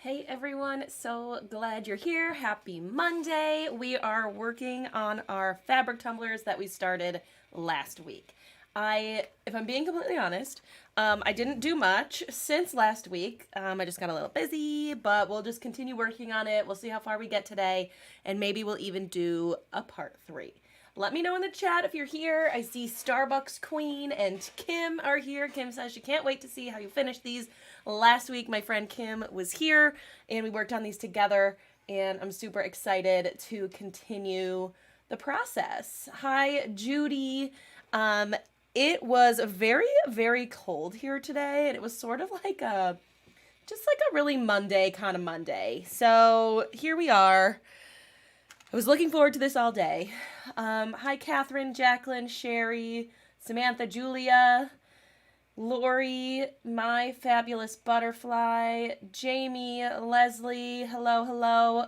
Hey everyone, so glad you're here. Happy Monday. We are working on our fabric tumblers that we started last week. If I'm being completely honest, I didn't do much since last week. I just got a little busy, but we'll just continue working on it. We'll see how far we get today, and maybe we'll even do a part 3. Let me know in the chat if you're here. I see Starbucks Queen and Kim are here. Kim says she can't wait to see how you finish these. Last week, my friend Kim was here, and we worked on these together, and I'm super excited to continue the process. Hi, Judy. It was very, very cold here today, and it was sort of like just like a really Monday kind of Monday. So here we are. I was looking forward to this all day. Hi, Catherine, Jacqueline, Sherry, Samantha, Julia, Lori, My Fabulous Butterfly, Jamie, Leslie, hello, hello.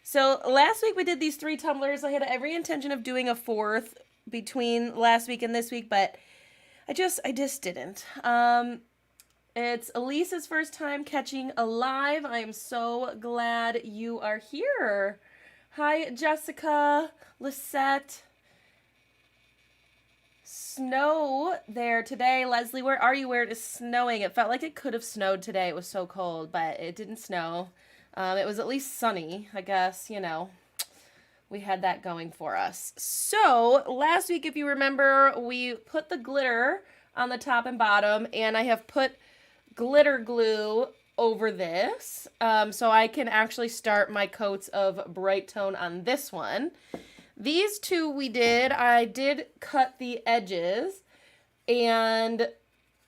So last week we did these 3 tumblers. I had every intention of doing a 4th between last week and this week, but I just didn't. It's Elisa's first time catching a live. I am so glad you are here. Hi, Jessica, Lisette. Snow there today. Leslie, where are you? Where it is snowing? It felt like it could have snowed today. It was so cold, but it didn't snow. It was at least sunny, I guess, you know. We had that going for us. So, last week, if you remember, we put the glitter on the top and bottom, and I have put glitter glue over this, so I can actually start my coats of bright tone on this one. These 2 we did, I did cut the edges, and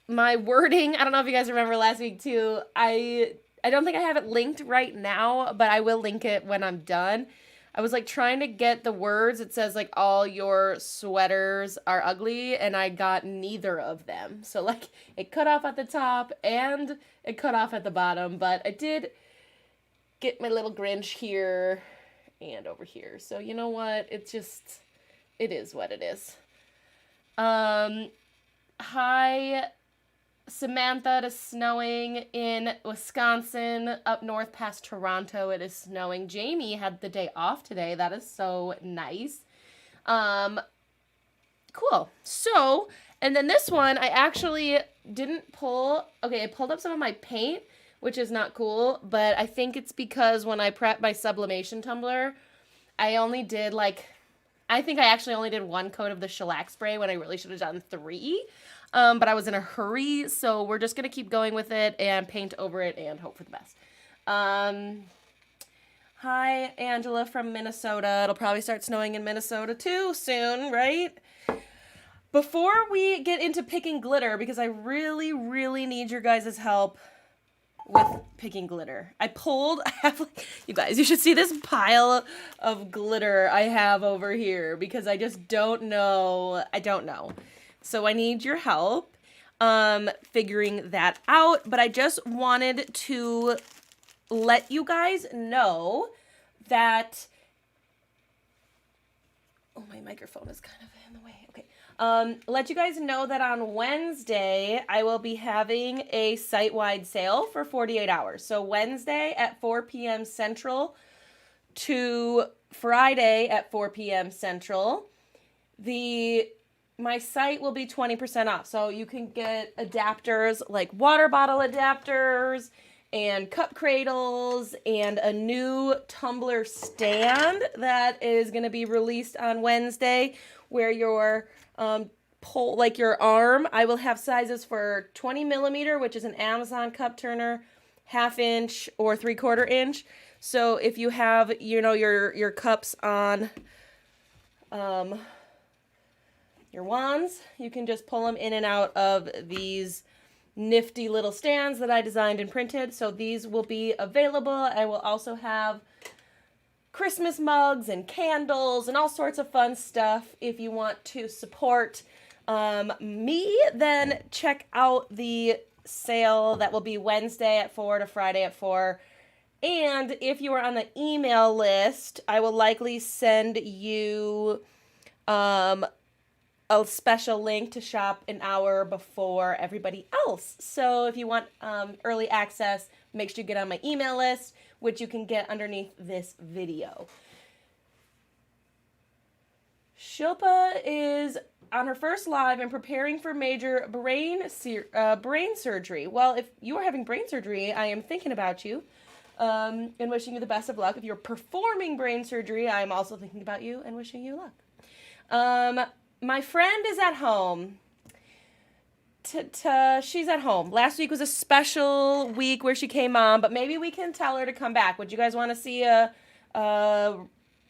my wording, I don't know if you guys remember last week too, I don't think I have it linked right now, but I will link it when I'm done. I was like trying to get the words, it says like all your sweaters are ugly, and I got neither of them. So like it cut off at the top and it cut off at the bottom, but I did get my little Grinch here and over here. So you know what? It is what it is. Hi, Samantha. It is snowing in Wisconsin, up north past Toronto. It is snowing. Jamie had the day off today. That is so nice. Cool. So, and then this one, I actually didn't pull. Okay, I pulled up some of my paint, which is not cool, but I think it's because when I prepped my sublimation tumbler, I only did I think I actually only did 1 coat of the shellac spray when I really should have done 3. But I was in a hurry, so we're just going to keep going with it and paint over it and hope for the best. Hi, Angela from Minnesota. It'll probably start snowing in Minnesota too soon, right? Before we get into picking glitter, because I really, really need your guys' help with picking glitter. I have you guys, you should see this pile of glitter I have over here because I just don't know. I don't know. So I need your help figuring that out. But I just wanted to let you guys know that... Oh, my microphone is kind of in the way. Okay. Let you guys know that on Wednesday, I will be having a site-wide sale for 48 hours. So Wednesday at 4 p.m. Central to Friday at 4 p.m. Central. My site will be 20% off. So you can get adapters like water bottle adapters and cup cradles and a new tumbler stand that is going to be released on Wednesday where your your arm, I will have sizes for 20 millimeter, which is an Amazon cup turner, 1/2 inch or 3/4 inch. So if you have, your cups on your wands, you can just pull them in and out of these nifty little stands that I designed and printed. So these will be available. I will also have Christmas mugs and candles and all sorts of fun stuff. If you want to support me, then check out the sale that will be Wednesday at 4 to Friday at 4. And if you are on the email list, I will likely send you a special link to shop an hour before everybody else. So if you want early access, make sure you get on my email list, which you can get underneath this video. Shilpa is on her first live and preparing for major brain surgery. Well, if you are having brain surgery, I am thinking about you and wishing you the best of luck. If you're performing brain surgery, I am also thinking about you and wishing you luck. My friend is at home. She's at home. Last week was a special week where she came on, but maybe we can tell her to come back. Would you guys want to see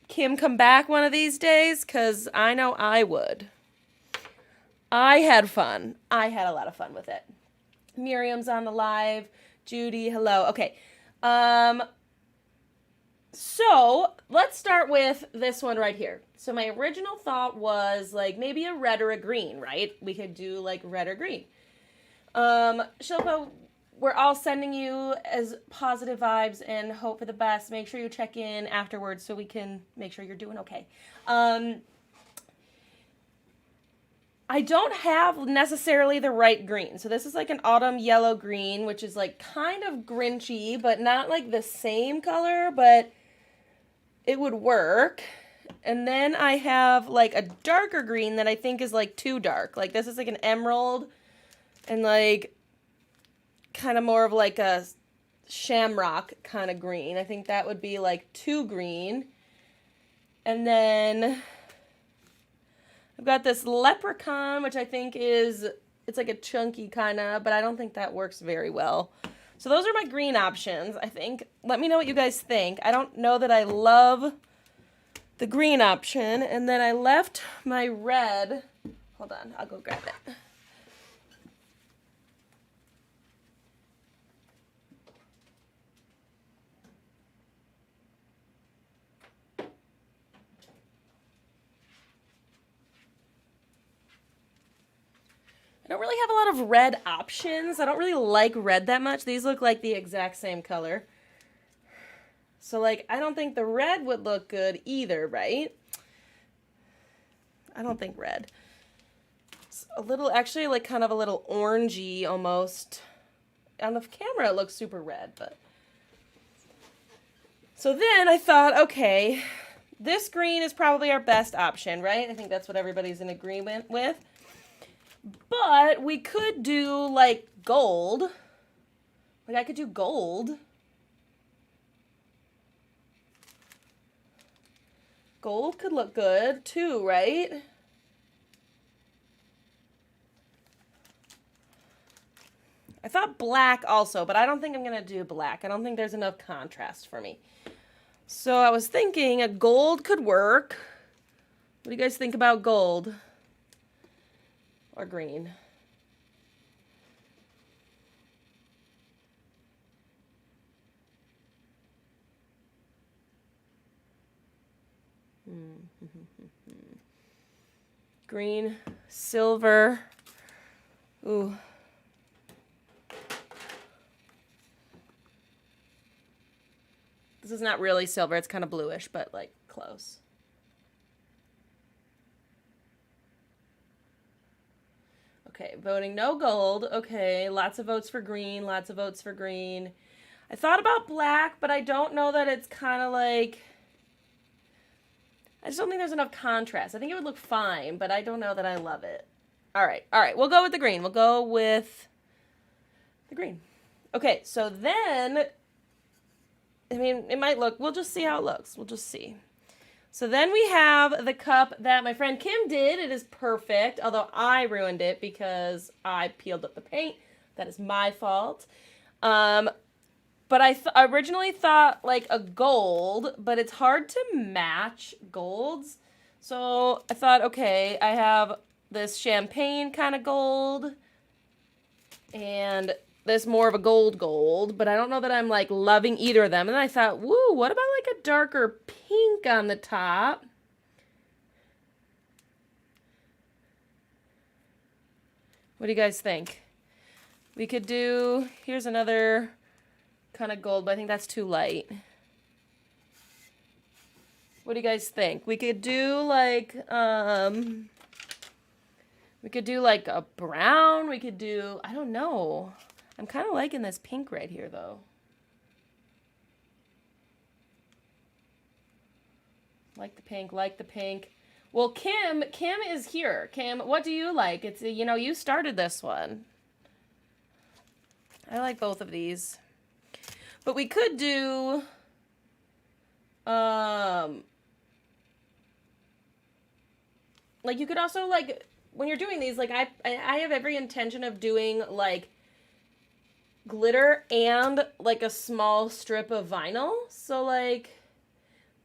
Kim come back one of these days? Because I know I would. I had fun. I had a lot of fun with it. Miriam's on the live. Judy, hello. Okay. So let's start with this one right here. So my original thought was like maybe a red or a green, right? We could do like red or green. Shilpa, we're all sending you as positive vibes and hope for the best. Make sure you check in afterwards so we can make sure you're doing okay. I don't have necessarily the right green. So this is like an autumn yellow green, which is like kind of Grinchy, but not like the same color, but it would work. And then I have like a darker green that I think is like too dark. Like this is like an emerald and like kind of more of like a shamrock kind of green. I think that would be like too green. And then I've got this leprechaun, which I think is, it's like a chunky kind of, but I don't think that works very well. So those are my green options, I think. Let me know what you guys think. I don't know that I love the green option. And then I left my red. Hold on, I'll go grab it. I don't really have a lot of red options. I don't really like red that much. These look like the exact same color. So, like, I don't think the red would look good either, right? I don't think red. It's a little, actually, like, kind of a little orangey almost. On the camera, it looks super red, but. So then I thought, okay, this green is probably our best option, right? I think that's what everybody's in agreement with. But we could do, like, gold. Like, I could do gold. Gold could look good, too, right? I thought black also, but I don't think I'm going to do black. I don't think there's enough contrast for me. So I was thinking a gold could work. What do you guys think about gold? Or green? Green, silver. Ooh. This is not really silver. It's kind of bluish, but like close. Okay, voting no gold. Okay, lots of votes for green, lots of votes for green. I thought about black, but I don't know that it's kind of like... I just don't think there's enough contrast. I think it would look fine, but I don't know that I love it. All right, we'll go with the green. We'll go with the green. Okay, so then... I mean, it might look... We'll just see how it looks. We'll just see. So then we have the cup that my friend Kim did. It is perfect, although I ruined it because I peeled up the paint. That is my fault. But I originally thought like a gold, but it's hard to match golds. So I thought, okay, I have this champagne kind of gold and this more of a gold, but I don't know that I'm like loving either of them. And then I thought, woo, what about like a darker pink on the top? What do you guys think? We could do, here's another kind of gold, but I think that's too light. What do you guys think? We could do like, a brown. We could do, I don't know. I'm kind of liking this pink right here, though. Like the pink, like the pink. Well, Kim is here. Kim, what do you like? It's, you know, you started this one. I like both of these. But we could do, like you could also, like, when you're doing these, like, I have every intention of doing, like, glitter and, like, a small strip of vinyl. So, like,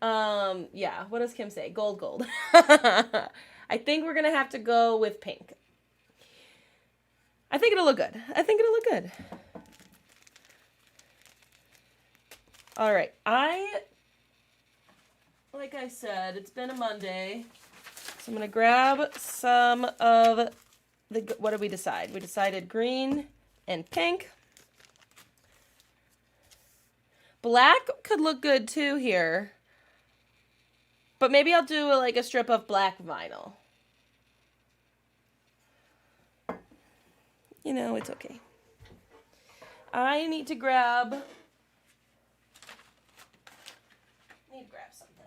yeah, what does Kim say? Gold, gold. I think we're gonna have to go with pink. I think it'll look good. I think it'll look good. All right, like I said, it's been a Monday, so I'm gonna grab some of the, what did we decide? We decided green and pink. Black could look good too here. But maybe I'll do like a strip of black vinyl. You know, it's okay. I need to grab something.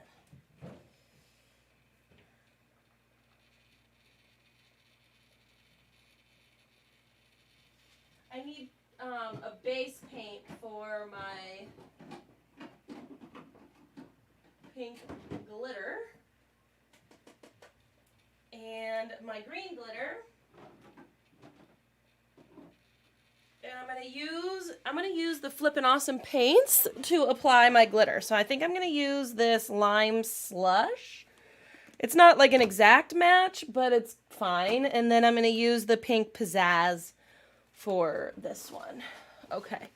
I need a base paint for my pink glitter and my green glitter, and I'm gonna use the Flippin' Awesome paints to apply my glitter. So I think I'm gonna use this lime slush. It's not like an exact match, but it's fine. And then I'm gonna use the pink pizzazz for this one. Okay.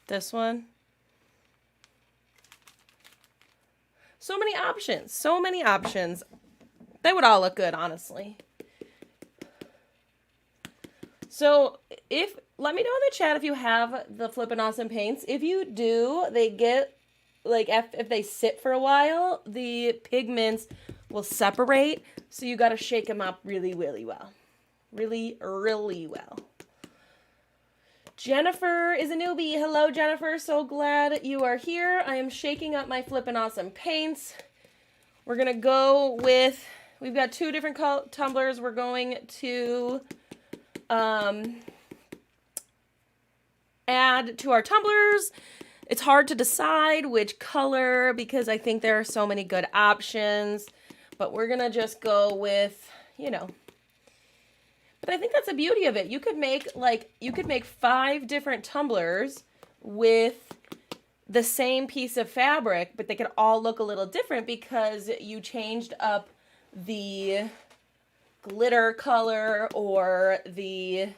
This one. So many options. So many options. They would all look good, honestly. So, let me know in the chat if you have the Flippin' Awesome paints. If you do, they get, like, if they sit for a while, the pigments will separate. So you gotta shake them up really, really well. Really, really well. Jennifer is a newbie. Hello, Jennifer. So glad you are here. I am shaking up my Flippin' Awesome paints. We're going to go with, we've got two different tumblers. We're going to add to our tumblers. It's hard to decide which color because I think there are so many good options. But we're going to just go with, you know. But I think that's the beauty of it. You could make 5 different tumblers with the same piece of fabric, but they could all look a little different because you changed up the glitter color or the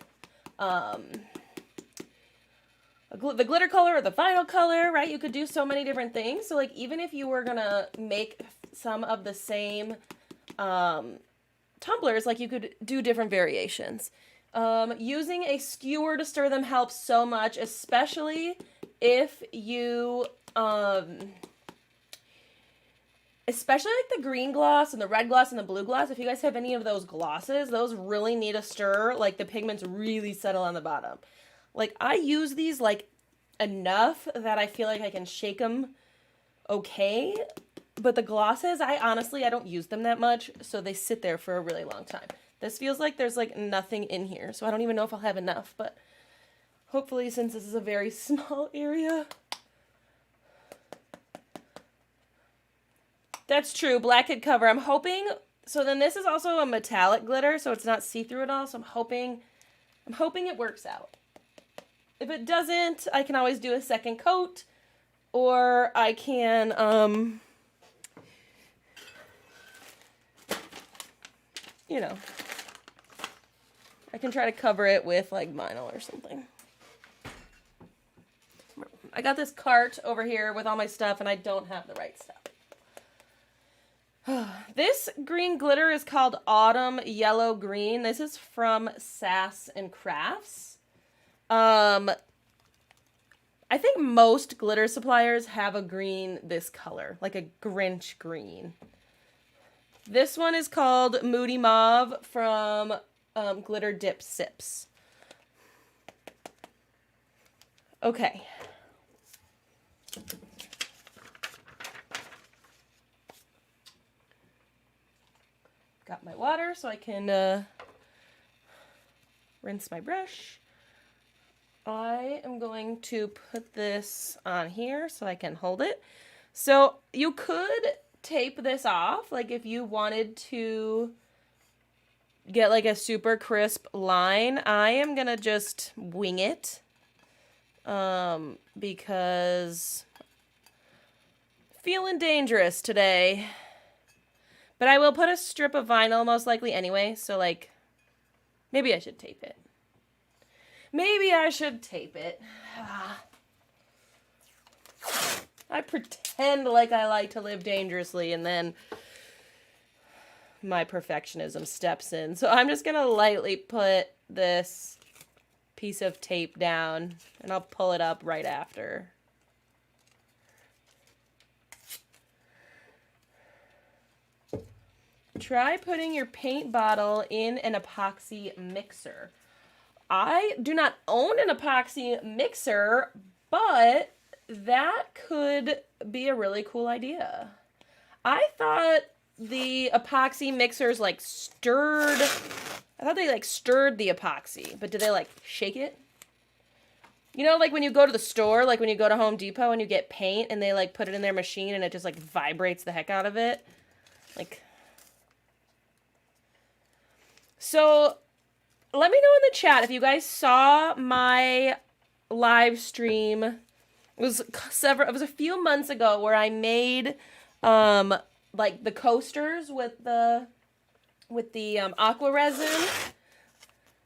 glitter color or the vinyl color, right? You could do so many different things. So like even if you were gonna make some of the same tumblers, like you could do different variations. Using a skewer to stir them helps so much, especially if you, especially like the green gloss and the red gloss and the blue gloss. If you guys have any of those glosses, those really need a stir. Like the pigments really settle on the bottom. Like I use these like enough that I feel like I can shake them okay. But the glosses, I don't use them that much, so they sit there for a really long time. This feels like there's like nothing in here, so I don't even know if I'll have enough, but hopefully since this is a very small area. That's true, black could cover. I'm hoping, so then this is also a metallic glitter, so it's not see-through at all, so I'm hoping it works out. If it doesn't, I can always do a second coat, or I can, you know, I can try to cover it with like vinyl or something. I got this cart over here with all my stuff and I don't have the right stuff. This green glitter is called Autumn Yellow Green. This is from Sass and Crafts. I think most glitter suppliers have a green this color, like a Grinch green. This one is called Moody Mauve from Glitter Dip Sips. Okay. Got my water so I can rinse my brush. I am going to put this on here so I can hold it. So you could tape this off, like if you wanted to get like a super crisp line. I am gonna just wing it because feeling dangerous today. But I will put a strip of vinyl most likely anyway, so like maybe I should tape it. Maybe I should tape it. I pretend like I like to live dangerously, and then my perfectionism steps in. So I'm just going to lightly put this piece of tape down, and I'll pull it up right after. Try putting your paint bottle in an epoxy mixer. I do not own an epoxy mixer, but that could be a really cool idea. I thought the epoxy mixers like stirred, I thought they like stirred the epoxy, but do they like shake it? You know, like when you go to the store, like when you go to Home Depot and you get paint and they like put it in their machine and it just like vibrates the heck out of it. Like, so let me know in the chat if you guys saw my live stream. It was a few months ago where I made like the coasters with the aqua resin.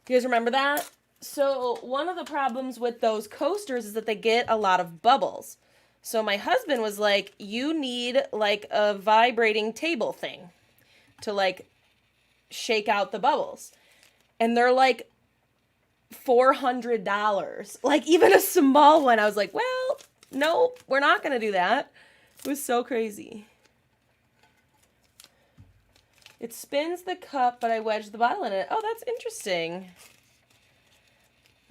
Do you guys remember that? So one of the problems with those coasters is that they get a lot of bubbles. So my husband was like, you need like a vibrating table thing to like shake out the bubbles. And they're like $400. Like even a small one. I was like, well, no, we're not going to do that. It was so crazy. It spins the cup, but I wedged the bottle in it. Oh, that's interesting.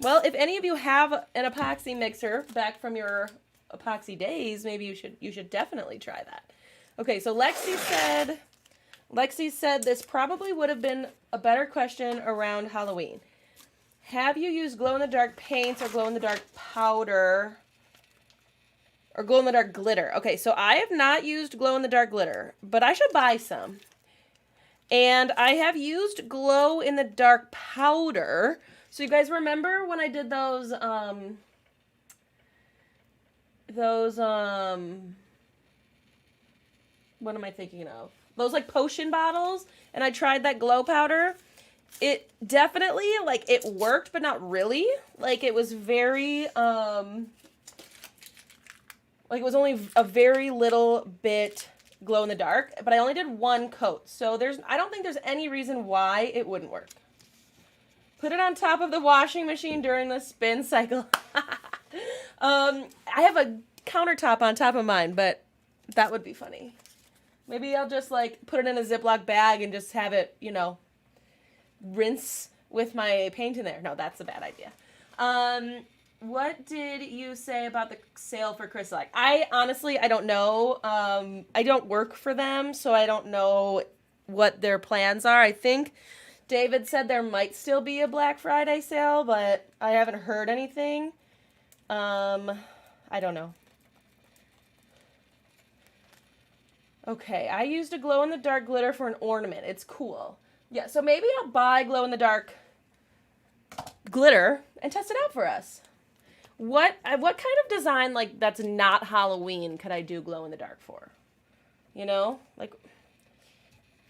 Well, if any of you have an epoxy mixer back from your epoxy days, maybe you should definitely try that. Okay, so Lexi said this probably would have been a better question around Halloween. Have you used glow-in-the-dark paints or glow-in-the-dark powder or glow-in-the-dark glitter? Okay, so I have not used glow-in-the-dark glitter, but I should buy some. And I have used glow-in-the-dark powder. So you guys remember when I did those what am I thinking of? Those like potion bottles, and I tried that glow powder. It definitely, like, it worked, but not really. Like, it was very, like, it was only a very little bit glow in the dark, but I only did one coat. So I don't think there's any reason why it wouldn't work. Put it on top of the washing machine during the spin cycle. I have a countertop on top of mine, but that would be funny. Maybe I'll just like put it in a Ziploc bag and just have it, you know, rinse with my paint in there. No, that's a bad idea. What did you say about the sale for CrystaLac? I don't know. I don't work for them, so I don't know what their plans are. I think David said there might still be a Black Friday sale, but I haven't heard anything. I don't know. Okay, I used a glow-in-the-dark glitter for an ornament. It's cool. Yeah, so maybe I'll buy glow-in-the-dark glitter and test it out for us. What kind of design, like, that's not Halloween could I do glow-in-the-dark for? You know? Like,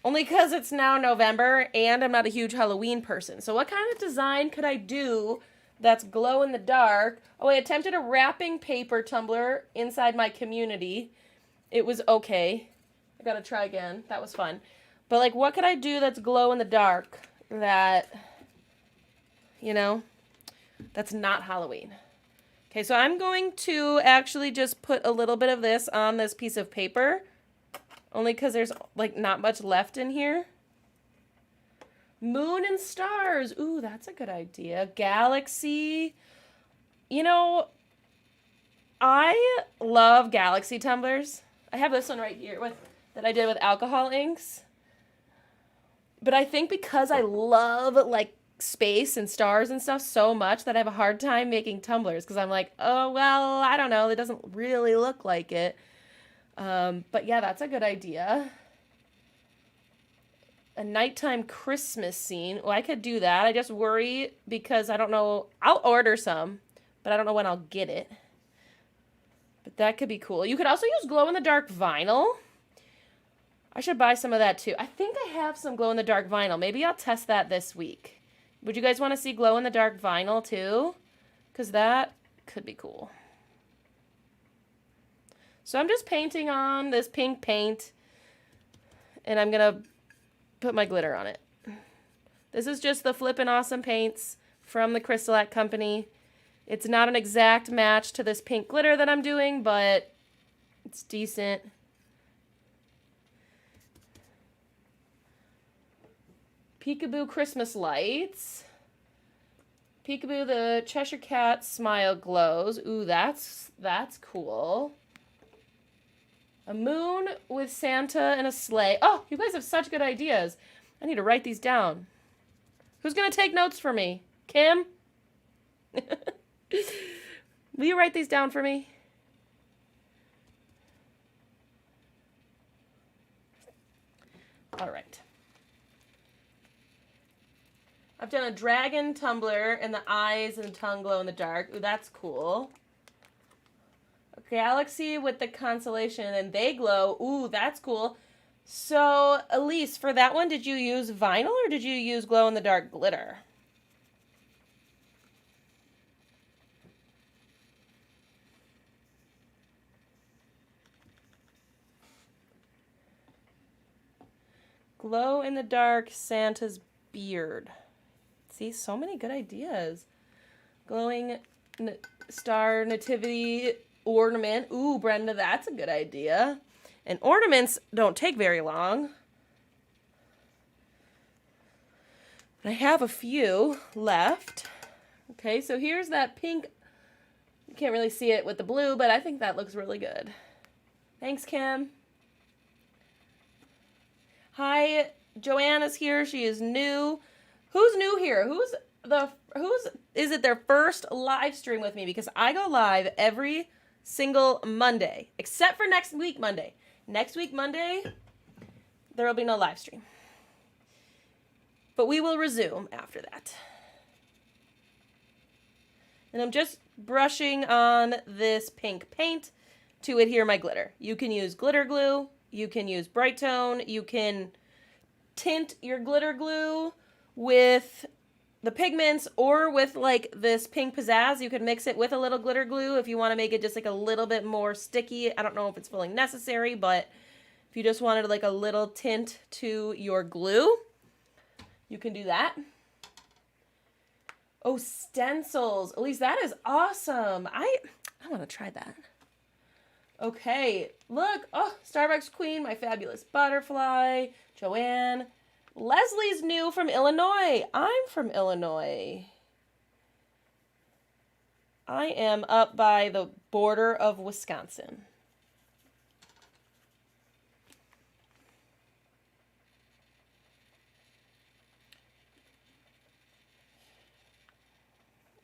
only because it's now November and I'm not a huge Halloween person. So what kind of design could I do that's glow-in-the-dark? Oh, I attempted a wrapping paper tumbler inside my community. It was okay. I gotta try again. That was fun. But, like, what could I do that's glow-in-the-dark that, you know, that's not Halloween? Okay, so I'm going to actually just put a little bit of this on this piece of paper. Only because there's, like, not much left in here. Moon and stars. Ooh, that's a good idea. Galaxy. You know, I love Galaxy tumblers. I have this one right here that I did with alcohol inks. But I think because I love like space and stars and stuff so much that I have a hard time making tumblers because I'm like, oh, well, I don't know. It doesn't really look like it. But yeah, that's a good idea. A nighttime Christmas scene. Well, I could do that. I just worry because I don't know. I'll order some, but I don't know when I'll get it. But that could be cool. You could also use glow-in-the-dark vinyl. I should buy some of that too. I think I have some glow-in-the-dark vinyl. Maybe I'll test that this week. Would you guys want to see glow-in-the-dark vinyl too? Because that could be cool. So I'm just painting on this pink paint. And I'm going to put my glitter on it. This is just the Flippin' Awesome paints from the CrystaLac Company. It's not an exact match to this pink glitter that I'm doing, but it's decent. Peekaboo Christmas lights. Peekaboo the Cheshire Cat smile glows. Ooh, that's cool. A moon with Santa and a sleigh. Oh, you guys have such good ideas. I need to write these down. Who's going to take notes for me? Kim? Will you write these down for me? All right. I've done a dragon tumbler and the eyes and tongue glow in the dark. Ooh, that's cool. A galaxy with the constellation and they glow. Ooh, that's cool. So, Elise, for that one, did you use vinyl or did you use glow in the dark glitter? Glow in the dark Santa's beard. See, so many good ideas. Glowing star nativity ornament. Ooh, Brenda, that's a good idea. And ornaments don't take very long. I have a few left. Okay, so here's that pink. You can't really see it with the blue, but I think that looks really good. Thanks, Kim. Hi, Joanna's here. She is new. Who's new here? Is it their first live stream with me? Because I go live every single Monday, except for next week Monday. Next week Monday, there will be no live stream. But we will resume after that. And I'm just brushing on this pink paint to adhere my glitter. You can use glitter glue. You can use Bright Tone. You can tint your glitter glue with the pigments or with like this pink pizzazz. You could mix it with a little glitter glue if you want to make it just like a little bit more sticky. I don't know if it's fully necessary, but if you just wanted like a little tint to your glue, you can do that. Oh, stencils. Elise, that is awesome. I want to try that. Okay, look. Oh, Starbucks Queen, my fabulous butterfly. Joanne. Leslie's new from Illinois. I'm from Illinois. I am up by the border of Wisconsin.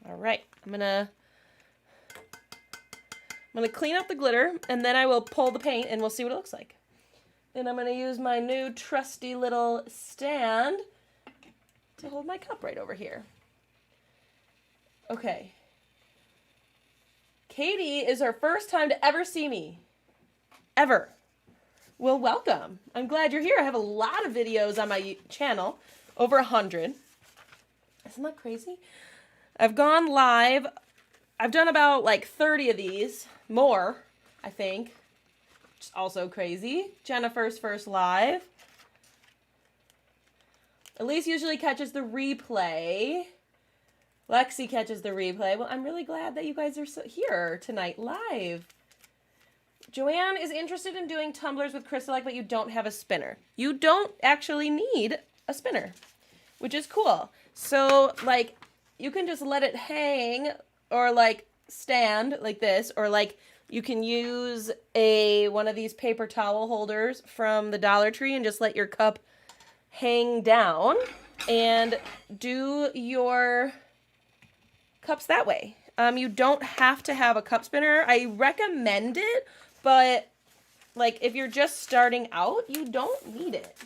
All right, I'm gonna clean up the glitter and then I will pull the paint and we'll see what it looks like. And I'm gonna use my new trusty little stand to hold my cup right over here. Okay. Katie is her first time to ever see me. Ever. Well, welcome. I'm glad you're here. I have a lot of videos on my channel, over 100. Isn't that crazy? I've gone live. I've done about like 30 of these, more, I think. Which is also crazy. Jennifer's first live. Elise usually catches the replay. Lexi catches the replay. Well, I'm really glad that you guys are here tonight live. Joanne is interested in doing tumblers with CrystaLac, but you don't have a spinner. You don't actually need a spinner, which is cool. So, like, you can just let it hang or, like, stand like this, or like you can use one of these paper towel holders from the Dollar Tree and just let your cup hang down and do your cups that way. You don't have to have a cup spinner. I recommend it, but like if you're just starting out, you don't need it.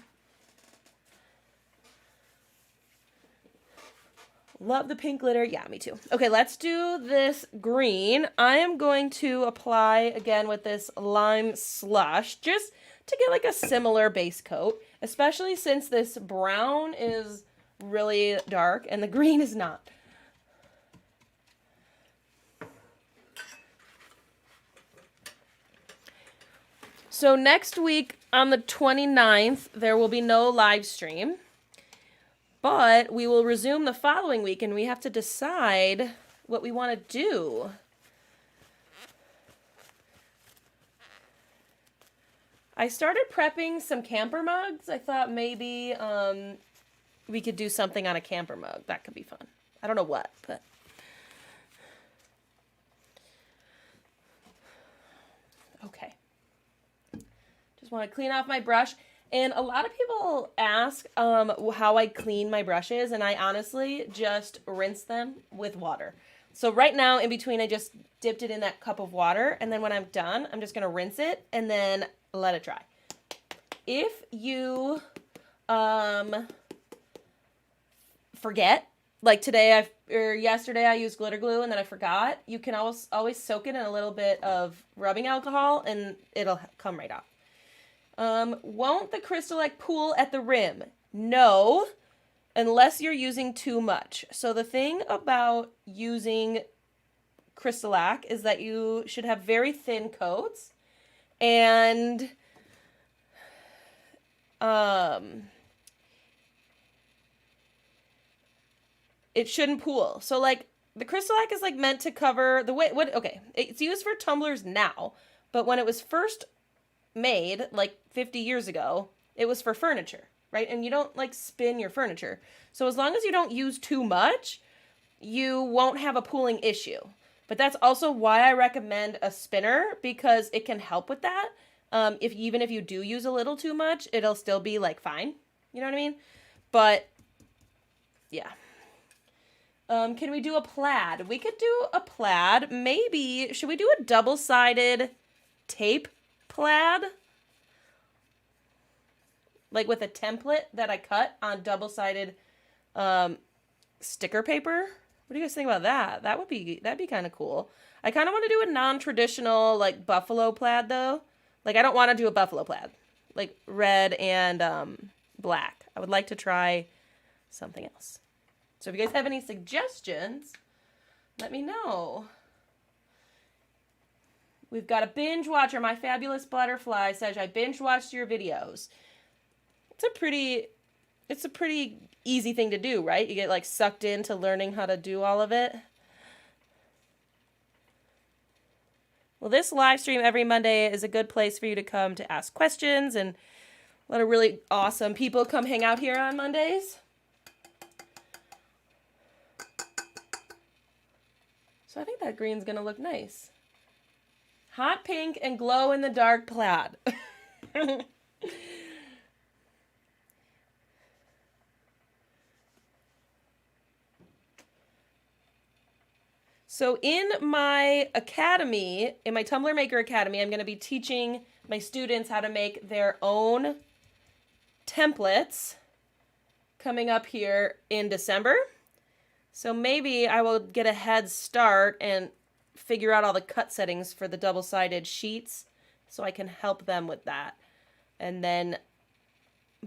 Love the pink glitter. Yeah, me too. Okay, let's do this green. I am going to apply again with this lime slush just to get like a similar base coat, especially since this brown is really dark and the green is not. So next week on the 29th, there will be no live stream. But we will resume the following week, and we have to decide what we want to do. I started prepping some camper mugs. I thought maybe we could do something on a camper mug. That could be fun. I don't know what, but... Okay. Just want to clean off my brush. And a lot of people ask how I clean my brushes, and I honestly just rinse them with water. So right now, in between, I just dipped it in that cup of water, and then when I'm done, I'm just going to rinse it and then let it dry. If you forget, like today or yesterday I used glitter glue and then I forgot, you can always soak it in a little bit of rubbing alcohol and it'll come right off. Won't the CrystaLac pool at the rim? No, unless you're using too much. So the thing about using CrystaLac is that you should have very thin coats, and it shouldn't pool. So like the CrystaLac is like meant to cover the way, okay, it's used for tumblers now, but when it was first made like 50 years ago, it was for furniture, right? And you don't like spin your furniture. So as long as you don't use too much, you won't have a pooling issue. But that's also why I recommend a spinner, because it can help with that. Even if you do use a little too much, it'll still be like fine. You know what I mean? But yeah. Can we do a plaid? We could do a plaid. Maybe, should we do a double-sided tape plaid? Like with a template that I cut on double-sided sticker paper? What do you guys think about that? That'd be kind of cool. I kind of want to do a non-traditional like buffalo plaid though. Like I don't want to do a buffalo plaid. Like red and black. I would like to try something else. So if you guys have any suggestions, let me know. We've got a binge watcher. My Fabulous Butterfly says, I binge watched your videos. It's a pretty easy thing to do, right? You get like sucked into learning how to do all of it. Well, this live stream every Monday is a good place for you to come to ask questions, and a lot of really awesome people come hang out here on Mondays. So I think that green's gonna look nice. Hot pink and glow in the dark plaid. So in my academy, in my Tumbler Maker Academy, I'm going to be teaching my students how to make their own templates coming up here in December. So maybe I will get a head start and figure out all the cut settings for the double-sided sheets so I can help them with that. And then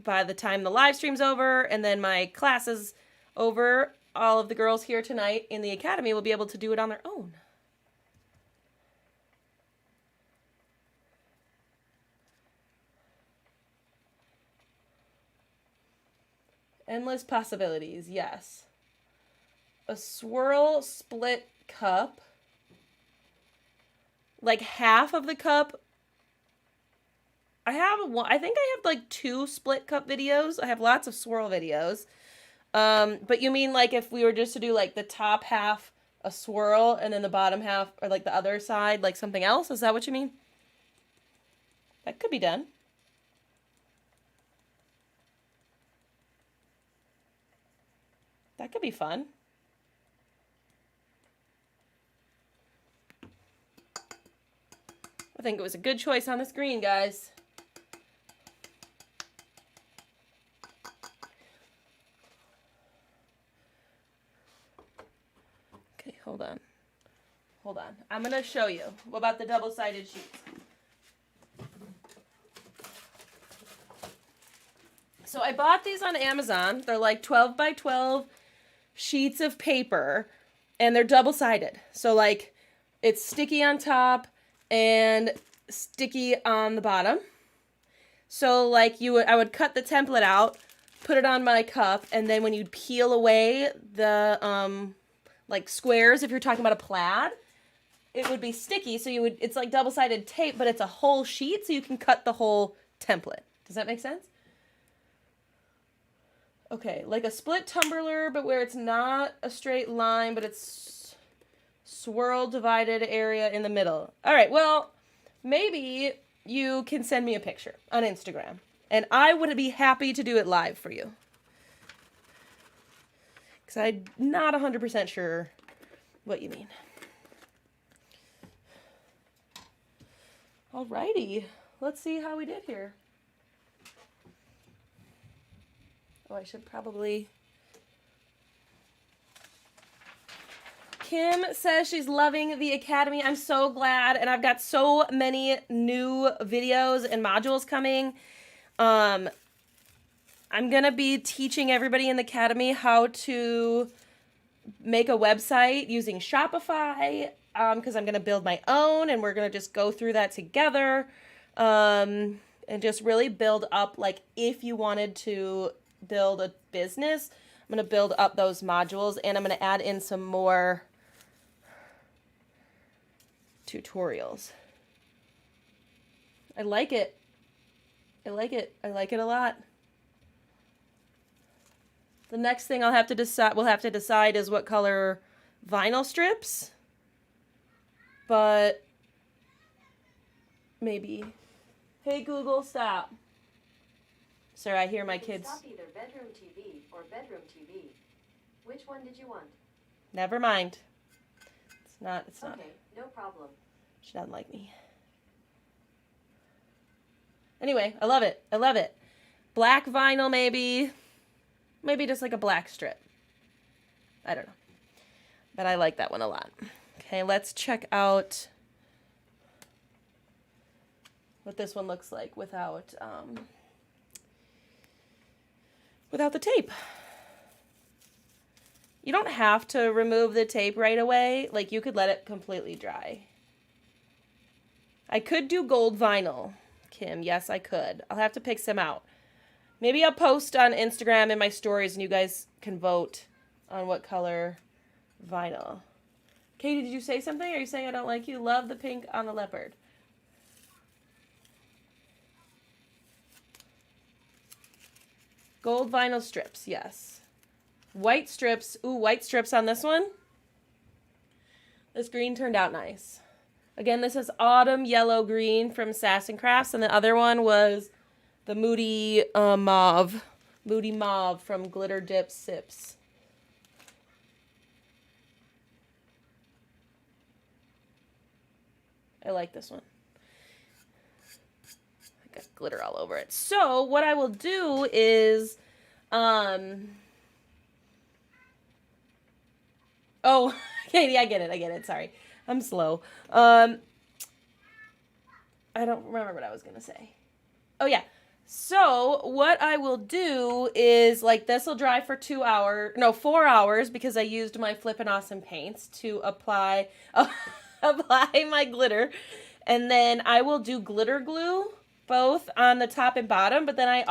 by the time the live stream's over and then my class is over, all of the girls here tonight in the academy will be able to do it on their own. Endless possibilities, yes. A swirl split cup. Like half of the cup. I think I have like 2 split cup videos. I have lots of swirl videos. But you mean like if we were just to do like the top half a swirl and then the bottom half, or like the other side, like something else? Is that what you mean? That could be done. That could be fun. I think it was a good choice on this green, guys. Okay, hold on. Hold on. I'm going to show you. What about the double-sided sheets? So I bought these on Amazon. They're like 12 by 12 sheets of paper, and they're double-sided. So like it's sticky on top and sticky on the bottom. So like I would cut the template out, put it on my cup, and then when you peel away the like squares, if you're talking about a plaid, it would be sticky. So it's like double-sided tape, but it's a whole sheet, so you can cut the whole template. Does that make sense? Okay, like a split tumbler, but where it's not a straight line, but it's swirl divided area in the middle. All right, well, maybe you can send me a picture on Instagram, and I would be happy to do it live for you. Because I'm not 100% sure what you mean. Alrighty, let's see how we did here. Oh, I should probably... Kim says she's loving the Academy. I'm so glad, and I've got so many new videos and modules coming. I'm going to be teaching everybody in the Academy how to make a website using Shopify, because I'm going to build my own, and we're going to just go through that together, and just really build up, like, if you wanted to build a business, I'm going to build up those modules, and I'm going to add in some more tutorials. I like it. I like it. I like it a lot. The next thing we'll have to decide is what color vinyl strips. But maybe. Hey Google, stop. Sir, I hear my kids. Stop either bedroom TV or bedroom TV. Which one did you want? Never mind. It's not. Okay, no problem. She doesn't like me. Anyway, I love it. I love it. Black vinyl, maybe. Maybe just like a black strip. I don't know. But I like that one a lot. Okay, let's check out what this one looks like without the tape. You don't have to remove the tape right away. Like, you could let it completely dry. I could do gold vinyl, Kim. Yes, I could. I'll have to pick some out. Maybe I'll post on Instagram in my stories and you guys can vote on what color vinyl. Katie, did you say something? Are you saying I don't like you? Love the pink on the leopard. Gold vinyl strips, yes. White strips. Ooh, white strips on this one. This green turned out nice. Again, this is Autumn Yellow Green from CrystaLac, and the other one was the Moody Mauve. Moody Mauve from Glitter Dip Sips. I like this one. I got glitter all over it. So what I will do is, oh, Katie, I get it. Sorry. I'm slow. I don't remember what I was going to say. Oh, yeah. So what I will do is, like, this will dry for 4 hours, because I used my Flippin' Awesome paints to apply my glitter. And then I will do glitter glue both on the top and bottom. But then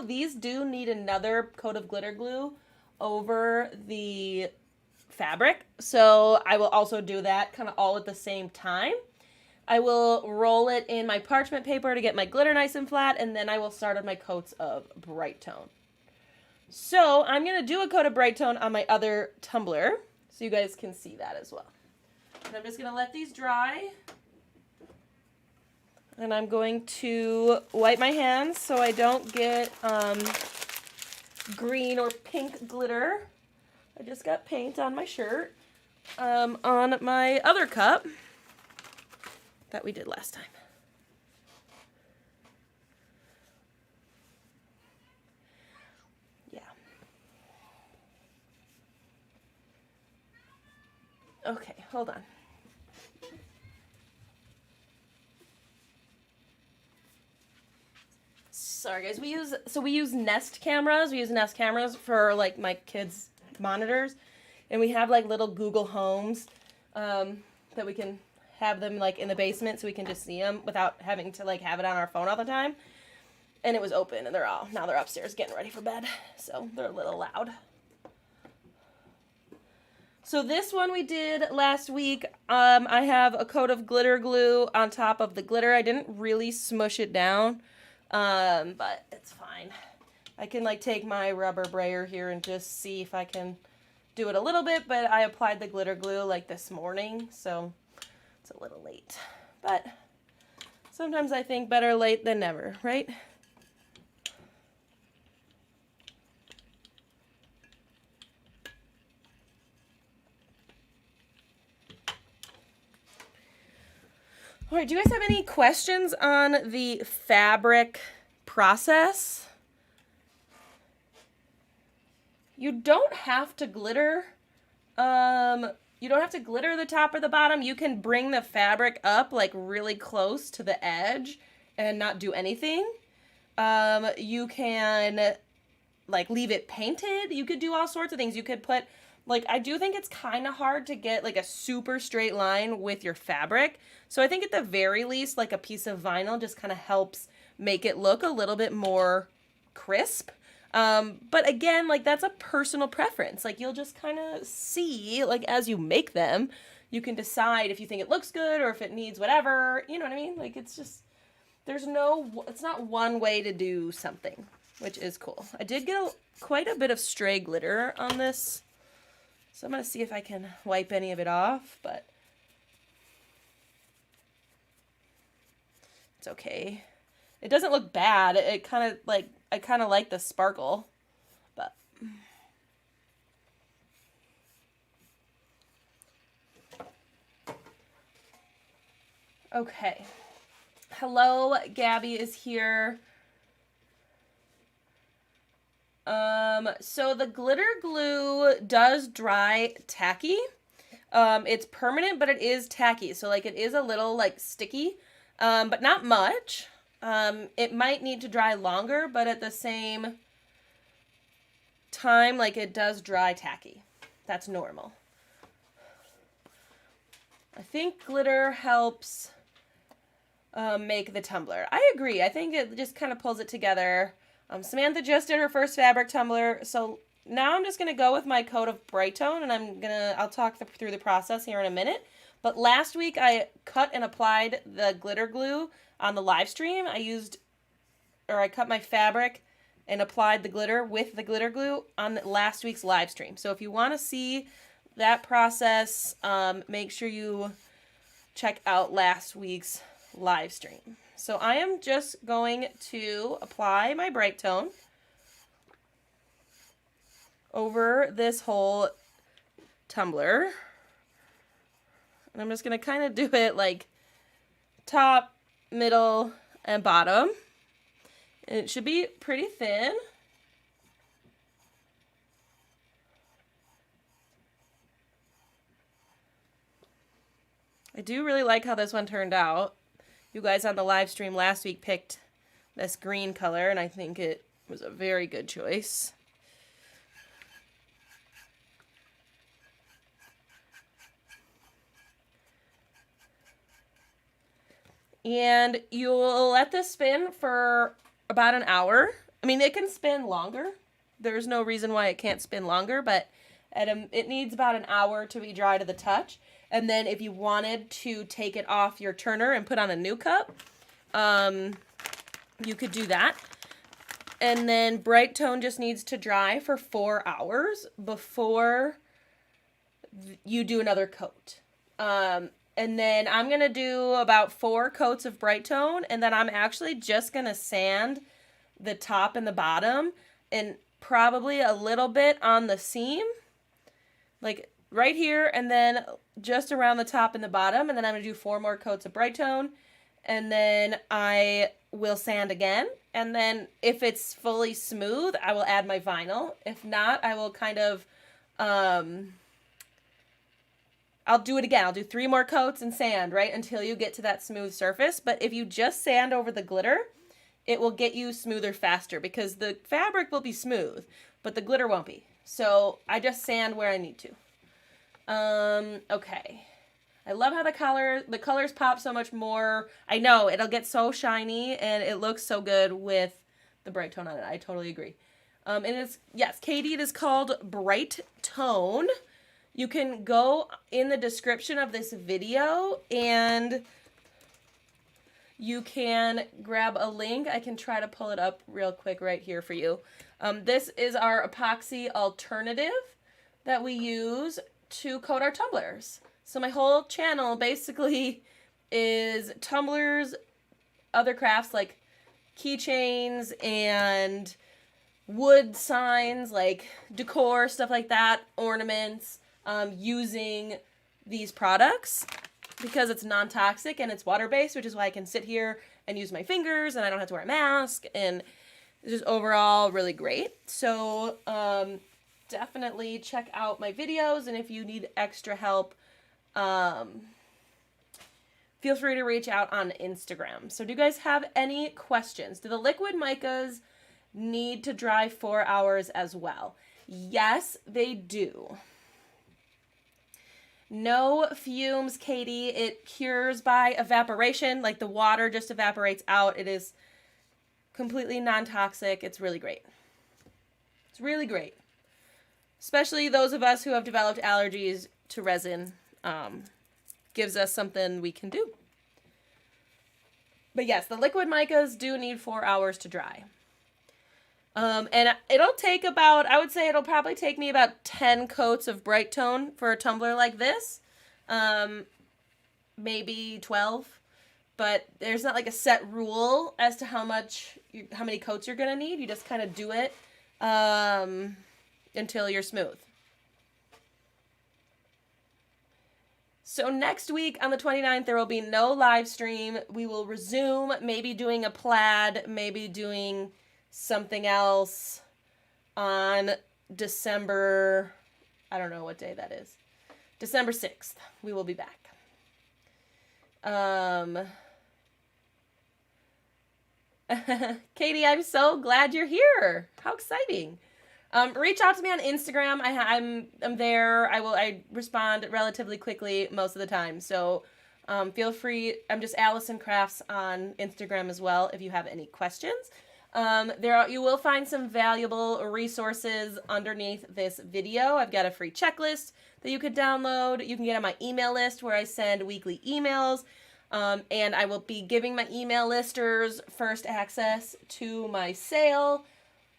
these do need another coat of glitter glue over the fabric. So I will also do that kind of all at the same time. I will roll it in my parchment paper to get my glitter nice and flat, and then I will start on my coats of Bright Tone. So I'm going to do a coat of Bright Tone on my other tumbler. so you guys can see that as well. And I'm just going to let these dry. And I'm going to wipe my hands so I don't get green or pink glitter. I just got paint on my shirt on my other cup that we did last time. Yeah. Okay, hold on. Sorry guys, we use Nest cameras. We use Nest cameras for like my kids' monitors, and we have like little Google Homes that we can have them like in the basement so we can just see them without having to like have it on our phone all the time. And it was open, and now they're upstairs getting ready for bed, so they're a little loud. So this one we did last week. I have a coat of glitter glue on top of the glitter. I didn't really smush it down. But it's fine. I can like take my rubber brayer here and just see if I can do it a little bit, but I applied the glitter glue like this morning, so it's a little late. But sometimes I think better late than never, right? All right, do you guys have any questions on the fabric process? You don't have to glitter. You don't have to glitter the top or the bottom. You can bring the fabric up like really close to the edge and not do anything. You can like leave it painted. You could do all sorts of things. You could put like, I do think it's kind of hard to get like a super straight line with your fabric. So I think at the very least, like a piece of vinyl just kind of helps make it look a little bit more crisp. But again, like that's a personal preference. Like you'll just kind of see, like as you make them, you can decide if you think it looks good or if it needs whatever, you know what I mean? Like it's just, it's not one way to do something, which is cool. I did get quite a bit of stray glitter on this, so I'm going to see if I can wipe any of it off, but it's okay. It doesn't look bad. It kind of like, I kind of like the sparkle, but okay. Hello, Gabby is here. So the glitter glue does dry tacky. It's permanent, but it is tacky. So like it is a little like sticky, but not much. It might need to dry longer, but at the same time, like it does dry tacky. That's normal. I think glitter helps make the tumbler. I agree. I think it just kind of pulls it together. Samantha just did her first fabric tumbler, so now I'm just going to go with my coat of Bright Tone, and I'll talk through the process here in a minute. But last week I cut and applied the glitter glue on the live stream. I cut my fabric and applied the glitter with the glitter glue on last week's live stream. So if you want to see that process, make sure you check out last week's live stream. So I am just going to apply my Bright Tone over this whole tumbler. And I'm just going to kind of do it like top, middle, and bottom. And it should be pretty thin. I do really like how this one turned out. You guys on the live stream last week picked this green color, and I think it was a very good choice. And you'll let this spin for about an hour. I mean, it can spin longer. There's no reason why it can't spin longer, but it needs about an hour to be dry to the touch. And then if you wanted to take it off your turner and put on a new cup, you could do that. And then Bright Tone just needs to dry for 4 hours before you do another coat. And then I'm going to do about 4 coats of Bright Tone, and then I'm actually just going to sand the top and the bottom, and probably a little bit on the seam, like right here, and then just around the top and the bottom, and then I'm going to do 4 more coats of Bright Tone, and then I will sand again, and then if it's fully smooth, I will add my vinyl. If not, I will kind of, I'll do it again. I'll do 3 more coats and sand, right, until you get to that smooth surface. But if you just sand over the glitter, it will get you smoother faster because the fabric will be smooth, but the glitter won't be. So I just sand where I need to. Okay. I love how the colors pop so much more. I know, it'll get so shiny, and it looks so good with the Bright Tone on it. I totally agree. And it's, yes, Katie, it is called Bright Tone. You can go in the description of this video and you can grab a link. I can try to pull it up real quick right here for you. This is our epoxy alternative that we use to coat our tumblers. So my whole channel basically is tumblers, other crafts like keychains and wood signs, like decor, stuff like that, ornaments, using these products because it's non-toxic and it's water-based, which is why I can sit here and use my fingers and I don't have to wear a mask, and it's just overall really great. So definitely check out my videos, and if you need extra help, feel free to reach out on Instagram. So do you guys have any questions? Do the liquid micas need to dry 4 hours as well? Yes, they do. No fumes, Katie. It cures by evaporation. Like the water just evaporates out. It is completely non-toxic. It's really great. It's really great. Especially those of us who have developed allergies to resin. Gives us something we can do. But yes, the liquid micas do need 4 hours to dry. And it'll take about, I would say it'll probably take me about 10 coats of Bright Tone for a tumbler like this. Maybe 12. But there's not like a set rule as to how many coats you're going to need. You just kind of do it until you're smooth. So next week on the 29th, there will be no live stream. We will resume maybe doing a plaid, maybe doing something else on December, I don't know what day that is. December 6th, we will be back. Katie, I'm so glad you're here. How exciting. Reach out to me on Instagram. I'm there. I respond relatively quickly most of the time. So feel free. I'm just alisoncrafts on Instagram as well if you have any questions. You will find some valuable resources underneath this video. I've got a free checklist that you could download. You can get on my email list where I send weekly emails. And I will be giving my email listers first access to my sale.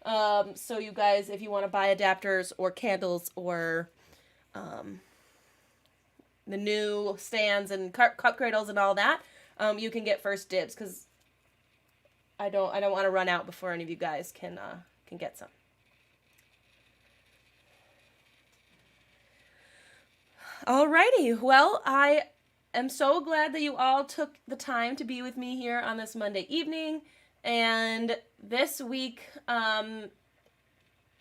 So you guys, if you want to buy adapters or candles or the new stands and cup cradles and all that, you can get first dibs because I don't want to run out before any of you guys can get some. Alrighty, well, I am so glad that you all took the time to be with me here on this Monday evening. And this week, the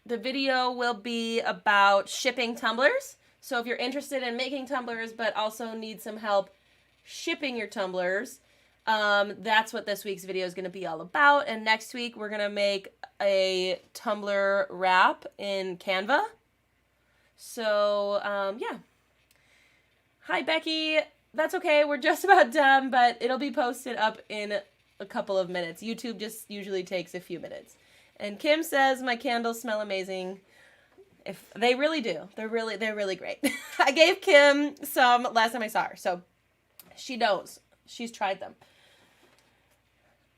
video will be about shipping tumblers. So if you're interested in making tumblers but also need some help shipping your tumblers, that's what this week's video is going to be all about. And next week, we're going to make a tumbler wrap in Canva. So, yeah. Hi, Becky. That's okay. We're just about done, but it'll be posted up in a couple of minutes. YouTube just usually takes a few minutes. And Kim says my candles smell amazing. If they really do. They're really great. I gave Kim some last time I saw her, so she knows. She's tried them.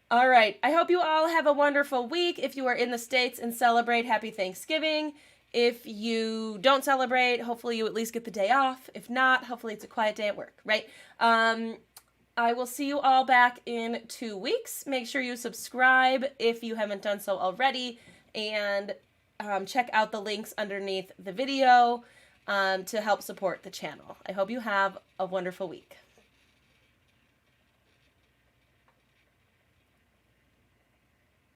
All right. I hope you all have a wonderful week. If you are in the States and celebrate, happy Thanksgiving. If you don't celebrate, hopefully you at least get the day off. If not, hopefully it's a quiet day at work, right? I will see you all back in 2 weeks. Make sure you subscribe if you haven't done so already, and check out the links underneath the video to help support the channel. I hope you have a wonderful week.